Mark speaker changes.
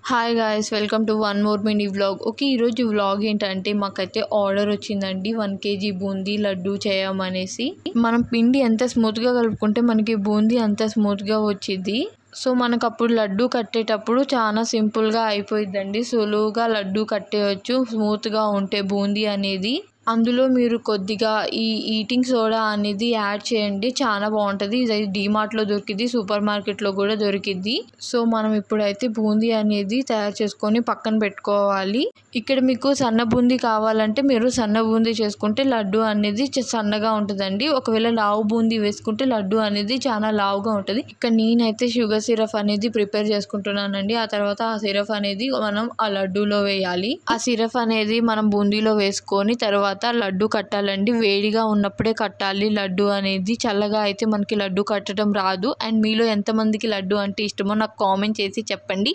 Speaker 1: Hi guys, welcome to one more mini vlog. Okay, ఈరోజు vlog ఏంటంటే మాకైతే order వచ్చిందండి 1 kg బూందీ లడ్డు చేయమనేసి. మనం పిండి ఎంత స్మూత్గా కలుపుకుంటే మనకి బూందీ అంత స్మూత్గా వచ్చింది. సో మనకు అప్పుడు లడ్డు కట్టేటప్పుడు చాలా సింపుల్గా అయిపోయిందండి. సులువుగా లడ్డు కట్టేయచ్చు స్మూత్గా ఉంటే బూందీ అనేది. అందులో మీరు కొద్దిగా ఈ ఈటింగ్ సోడా అనేది యాడ్ చేయండి, చాలా బాగుంటుంది. ఇది డీమార్ట్లో దొరికింది, సూపర్ మార్కెట్లో కూడా దొరికింది. సో మనం ఇప్పుడైతే బూందీ అనేది తయారు చేసుకొని పక్కన పెట్టుకోవాలి. ఇక్కడ మీకు సన్న బూందీ కావాలంటే మీరు సన్న బూందీ చేసుకుంటే లడ్డు అనేది సన్నగా ఉంటుందండి. ఒకవేళ లావు బూందీ వేసుకుంటే లడ్డు అనేది చాలా లావుగా ఉంటుంది. ఇక్కడ నేనైతే షుగర్ సిరప్ అనేది ప్రిపేర్ చేసుకుంటున్నానండి. ఆ తర్వాత ఆ సిరప్ అనేది మనం ఆ లడ్డూలో వేయాలి. ఆ సిరప్ అనేది మనం బూందీలో వేసుకొని తర్వాత లడ్డు కట్టాలండి. వేడిగా ఉన్నప్పుడే కట్టాలి లడ్డు అనేది. చల్లగా అయితే మనకి లడ్డు కట్టడం రాదు. అండ్ మీలో ఎంతమందికి లడ్డు అంటే ఇష్టమో నాకు కామెంట్ చేసి చెప్పండి.